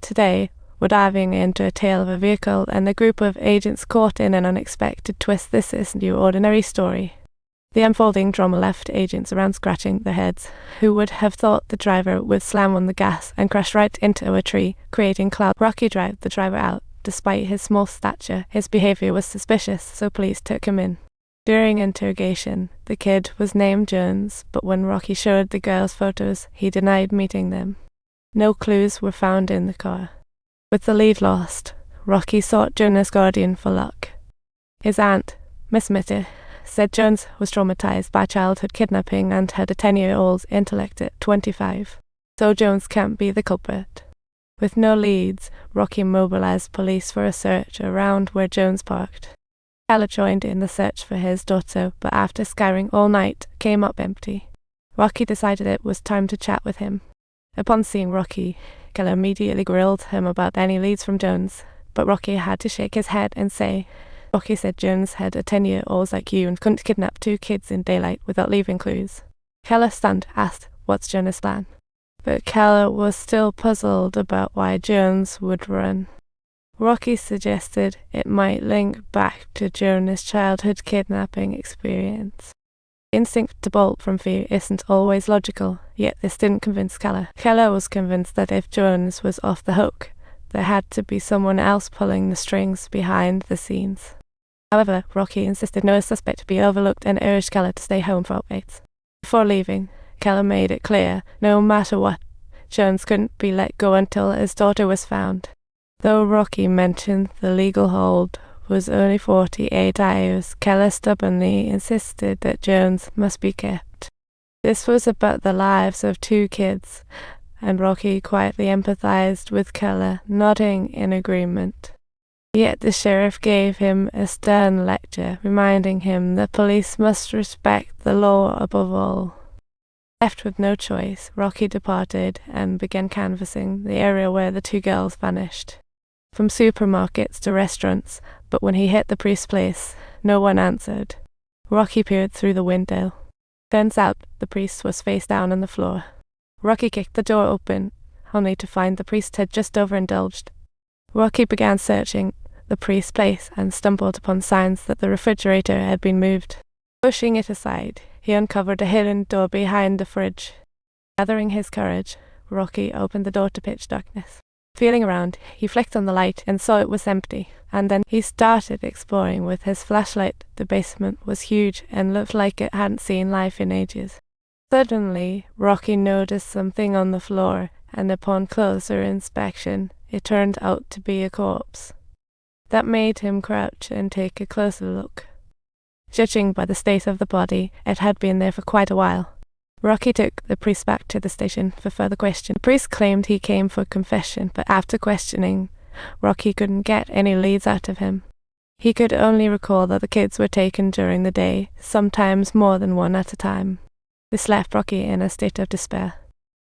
Today, we're diving into a tale of a vehicle and a group of agents caught in an unexpected twist. This isn't your ordinary story. The unfolding drama left agents around scratching their heads. Who would have thought the driver would slam on the gas and crash right into a tree, creating cloud? Rocky dragged the driver out. Despite his small stature, his behavior was suspicious, so police took him in. During interrogation, the kid was named Jones, but when Rocky showed the girls photos, he denied meeting them. No clues were found in the car. With the lead lost, Rocky sought Jonas' guardian for luck. His aunt, Miss Mitty, said Jones was traumatized by childhood kidnapping and had a 10-year-old's intellect at 25. So Jones can't be the culprit. With no leads, Rocky mobilized police for a search around where Jones parked. Keller joined in the search for his daughter, but after scouring all night, came up empty. Rocky decided it was time to chat with him. Upon seeing Rocky, Keller immediately grilled him about any leads from Jones, but Rocky had to shake his head and say, Rocky said Jones had a 10-year-old like you and couldn't kidnap 2 kids in daylight without leaving clues. Keller, stunned, asked, "What's Jonas' plan?" But Keller was still puzzled about why Jones would run. Rocky suggested it might link back to Jonas' childhood kidnapping experience. Instinct to bolt from fear isn't always logical, yet this didn't convince Keller. Keller was convinced that if Jonas was off the hook, there had to be someone else pulling the strings behind the scenes. However, Rocky insisted no suspect be overlooked and urged Keller to stay home for updates. Before leaving, Keller made it clear, no matter what, Jones couldn't be let go until his daughter was found. Though Rocky mentioned the legal hold was only 48 hours, Keller stubbornly insisted that Jones must be kept. This was about the lives of 2 kids, and Rocky quietly empathized with Keller, nodding in agreement. Yet the sheriff gave him a stern lecture, reminding him that police must respect the law above all. Left with no choice, Rocky departed and began canvassing the area where the 2 girls vanished. From supermarkets to restaurants, but when he hit the priest's place, no one answered. Rocky peered through the window. Turns out the priest was face down on the floor. Rocky kicked the door open, only to find the priest had just overindulged. Rocky began searching the priest's place and stumbled upon signs that the refrigerator had been moved. Pushing it aside, he uncovered a hidden door behind the fridge. Gathering his courage, Rocky opened the door to pitch darkness. Feeling around, he flicked on the light and saw it was empty, and then he started exploring with his flashlight. The basement was huge and looked like it hadn't seen life in ages. Suddenly, Rocky noticed something on the floor, and upon closer inspection, it turned out to be a corpse. That made him crouch and take a closer look. Judging by the state of the body, it had been there for quite a while. Rocky took the priest back to the station for further question. The priest claimed he came for confession, but after questioning, Rocky couldn't get any leads out of him. He could only recall that the kids were taken during the day, sometimes more than one at a time. This left Rocky in a state of despair.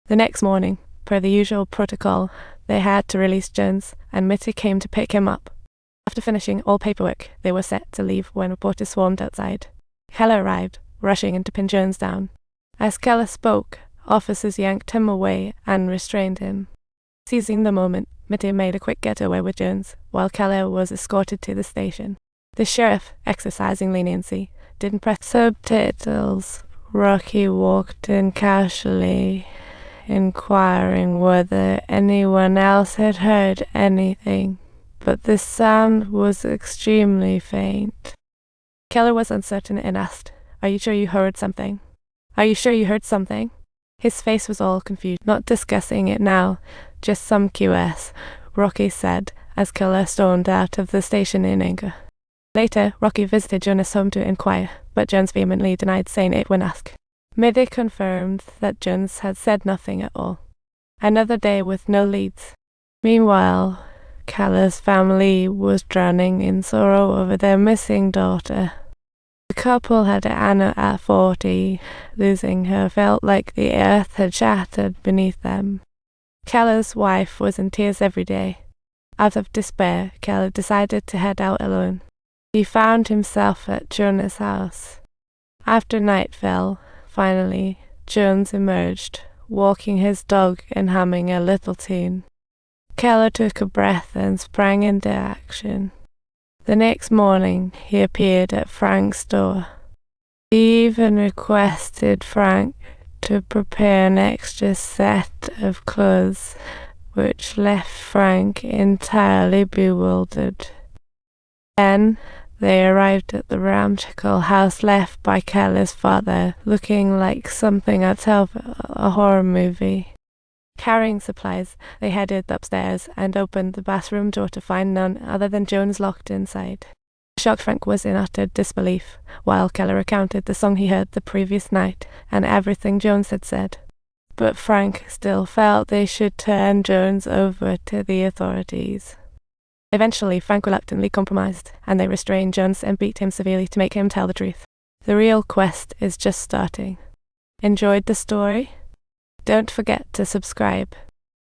The next morning, per the usual protocol, they had to release Jones, and Mitty came to pick him up. After finishing all paperwork, they were set to leave when reporters swarmed outside. Keller arrived, rushing in to pin Jones down. As Keller spoke, officers yanked him away and restrained him. Seizing the moment, Mitty made a quick getaway with Jones, while Keller was escorted to the station. The sheriff, exercising leniency, didn't press subtitles. Rocky walked in casually, inquiring whether anyone else had heard anything, but the sound was extremely faint. Keller was uncertain and asked, "Are you sure you heard something? Are you sure you heard something?" His face was all confused. "Not discussing it now, just some QS," Rocky said as Keller stormed out of the station in anger. Later, Rocky visited Jonas' home to inquire, but Jones vehemently denied saying it when asked. Mitty confirmed that Jones had said nothing at all. Another day with no leads. Meanwhile, Keller's family was drowning in sorrow over their missing daughter. The couple had Anna at 40. Losing her felt like the earth had shattered beneath them. Keller's wife was in tears every day. Out of despair, Keller decided to head out alone. He found himself at Jonas' house. After night fell, finally, Jones emerged, walking his dog and humming a little tune. Keller took a breath and sprang into action. The next morning, he appeared at Frank's door. He even requested Frank to prepare an extra set of clothes, which left Frank entirely bewildered. Then they arrived at the ramshackle house left by Keller's father, looking like something out of a horror movie. Carrying supplies, they headed upstairs and opened the bathroom door to find none other than Jones locked inside. Shocked Frank was in utter disbelief, while Keller recounted the song he heard the previous night and everything Jones had said. But Frank still felt they should turn Jones over to the authorities. Eventually, Frank reluctantly compromised, and they restrained Jones and beat him severely to make him tell the truth. The real quest is just starting. Enjoyed the story? Don't forget to subscribe.